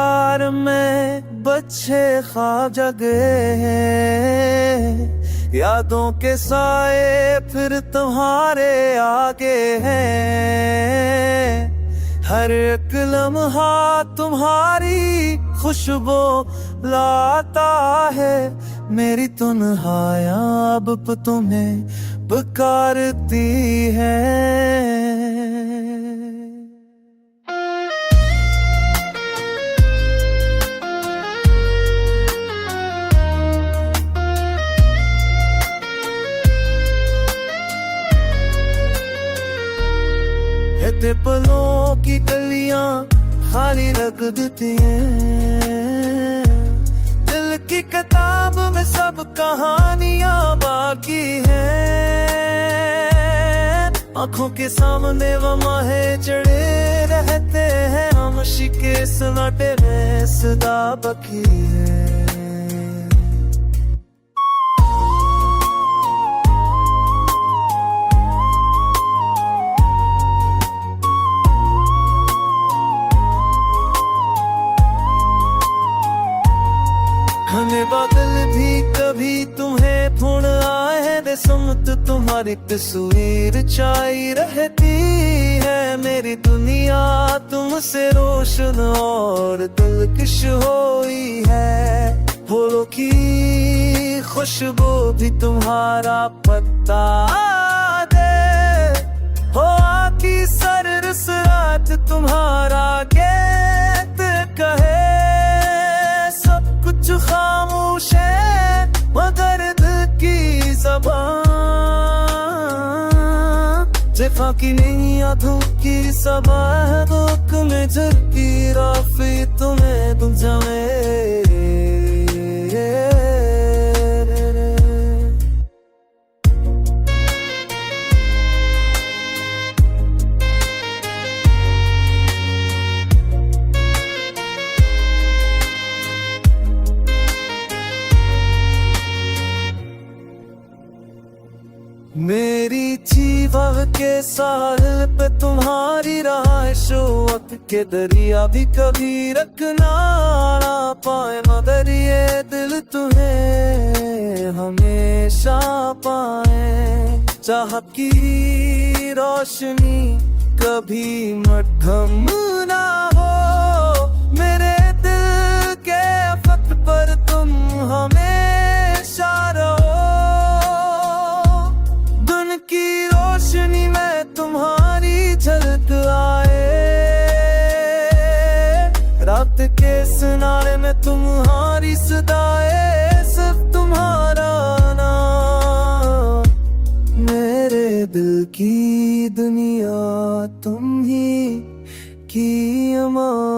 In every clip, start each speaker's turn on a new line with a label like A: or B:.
A: यार में बच्चे ख्वाब जगे हैं, यादों के साए फिर तुम्हारे आगे हैं। हर एक लम्हा तुम्हारी खुशबू लाता है, मेरी तन्हाइयां अब तुम्हें पुकारती हैं। कहते पलों की गलियां खाली रख देती हैं, दिल की किताब में सब कहानियां बाकी हैं। आंखों के सामने वो माहे चढ़े रहते हैं, हम शिके सनाटे में सदा बकी है। हमें बादल भी कभी तुम्हें ढूंढ आए, समत तुम्हारी तस्वीर छाई रहती है। मेरी दुनिया तुमसे रोशन और दिलकश होई है, फूलों की खुशबू भी तुम्हारा पत्ता दे, हो आकी सरस रात तुम्हारा गीत कहे। कुछ खामोश है मगर दिल की ज़बान, ज़िफ़ा की नहीं यादों की सबा है, दुख में झलकी राफ़ी तुम्हें तुम जाए। मेरी जीवन के साहिल पे तुम्हारी राह, शौक़ के दरिया भी कभी रखना ना पाए, मगर ये दिल तुम्हें हमेशा पाए। चाहत की रोशनी कभी मद्धम ना हो, मेरे दिल के फत पर तुम हमेशा रहो। की रोशनी में तुम्हारी झलक आए, रात के सुनारे में तुम्हारी सदाए, सिर्फ तुम्हारा नाम। मेरे दिल की दुनिया तुम ही की अमान।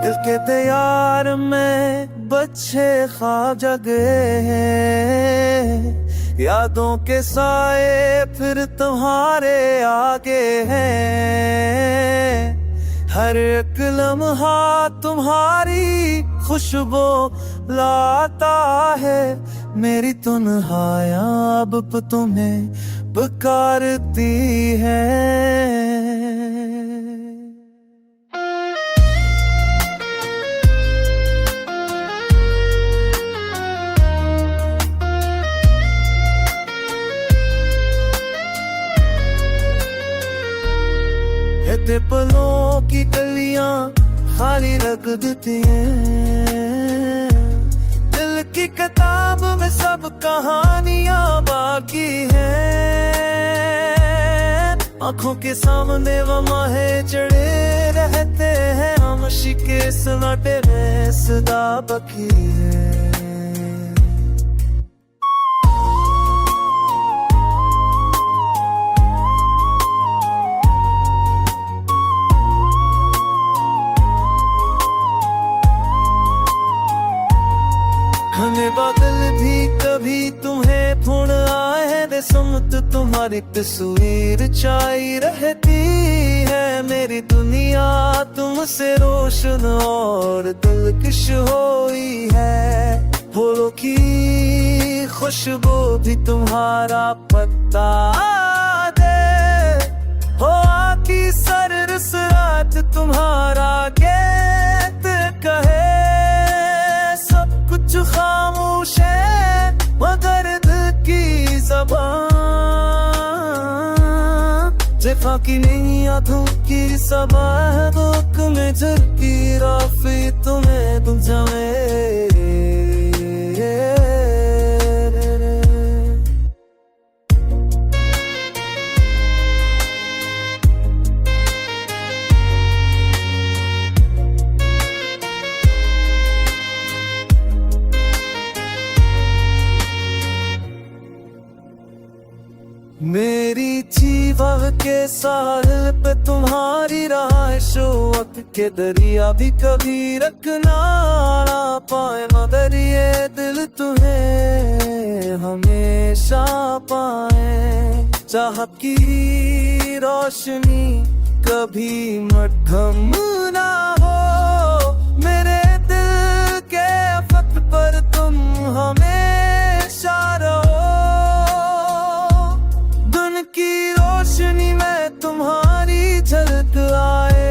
A: दिल के दयार में बच्चे ख्वाब जगे हैं, यादों के साए फिर तुम्हारे आगे हैं। हर एक लम्हा तुम्हारी खुशबू लाता है, मेरी तन्हाइयां अब तुम्हें पुकारती हैं। कहते पलों की गलियां खाली रख देती हैं, दिल की किताब में सब कहानियां बाकी हैं। आंखों के सामने वो माहे चढ़े रहते हैं, हम शिके सनाटे में सदा बकी है। तुम्हारी तस्वीर छाई रहती है। मेरी दुनिया तुमसे रोशन और दिलकश हुई है। फूलों की खुशबू भी तुम्हारा पत्ता दे, हो आकी सरस रात तुम्हारा गीत कहे। सब कुछ खामोश है मगर दिल की ज़बान, ज़िफ़ा की नहीं आँखों की सबाह, दुख में झलकी राफ़ी तुम्हें तुम जाए। मेरी जीवा के साहिल पे तुम्हारी राइश, वक्त के दरिया भी कभी रखना ना पाए, मगर ये दिल तुम्हें हमेशा पाए। चाहत की रोशनी कभी मद्धम ना हो, मेरे दिल के फत पर तुम हमेशा रहो। की रोशनी में तुम्हारी झलक आए,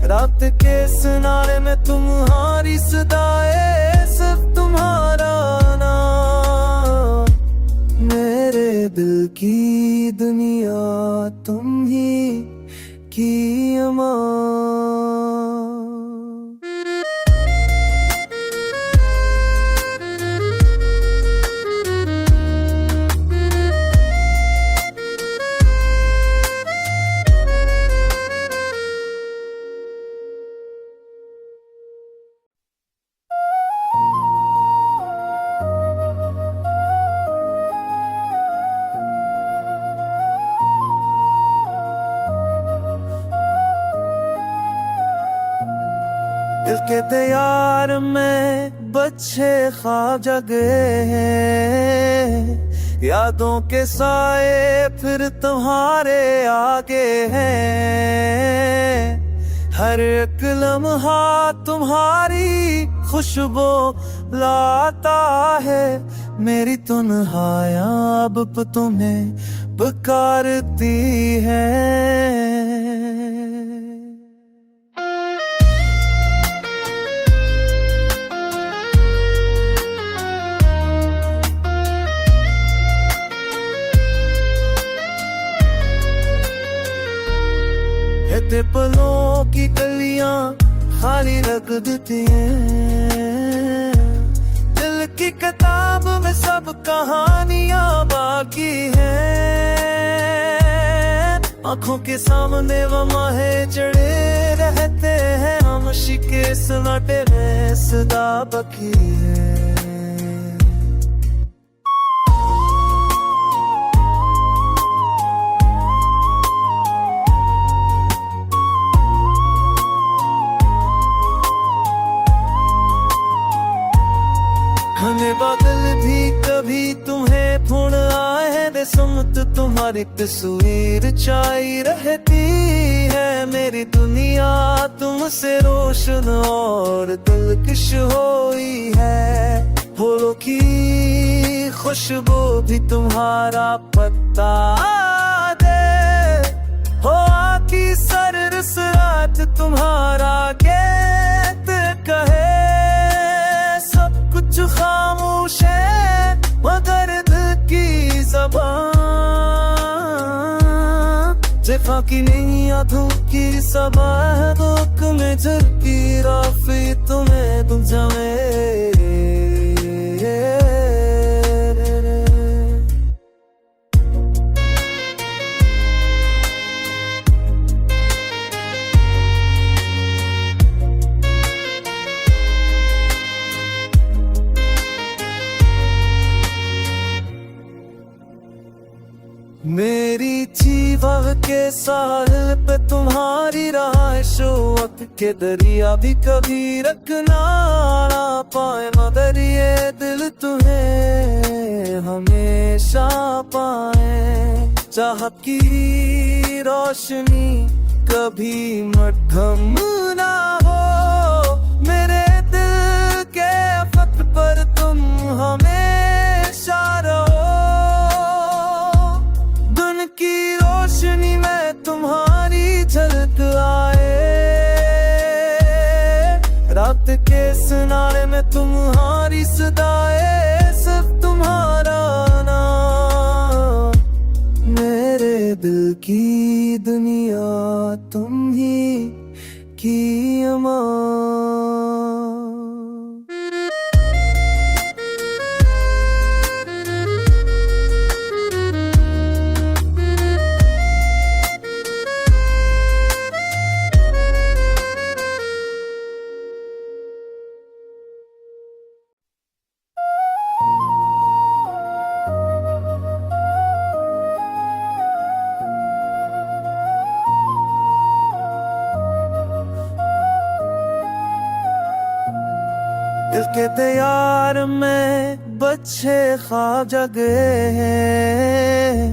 A: रात के किनारे में तुम्हारी सदाए, सिर्फ तुम्हारा नाम। मेरे दिल की दुनिया तुम ही की अमान। दिल के तैयार में बच्चे ख्वाब जगे हैं, यादों के साए फिर तुम्हारे आगे हैं। हर एक लम्हा तुम्हारी खुशबू लाता है, मेरी तन्हाइयां अब तुम्हें पुकारती हैं। ते पलों की गलियां खाली रख देती हैं, दिल की किताब में सब कहानियां बाकी हैं। आंखों के सामने वो माहे चढ़े रहते हैं, हम शिके सनाटे में सदा बकी है। घने बादल भी कभी तुम्हें फोन आए दे, सुमत तुम्हारी तस्वीर छाई रहती है। मेरी दुनिया तुमसे रोशन और दिलकश हुई है। फूलों की खुशबू भी तुम्हारा पत्ता दे, हो आकी सरस रात तुम्हारा गीत कहे। कुछ खामोश है मगर दिल की ज़बान, ज़िफ़ा की नहीं आँखों की सबाह, दुख में झलकी राफ़ी तुम्हें तुम जाए। मेरी जीवा के साहिल पे तुम्हारी राइश, रात के दरिया भी कभी रखना ना पाए, मगर ये दिल तुम्हें हमेशा पाए। चाहत की रोशनी कभी मध्यम ना हो, मेरे दिल के अफक पर तुम हमेशा रहो। दिन की रोशनी में तुम्हारी झलक आए, रात के सुनारे में तुम्हारी सदाए, सिर्फ तुम्हारा नाम। मेरे दिल की दुनिया तुम ही की अमान। दिल के तैयार में बच्चे ख्वाब जगे हैं।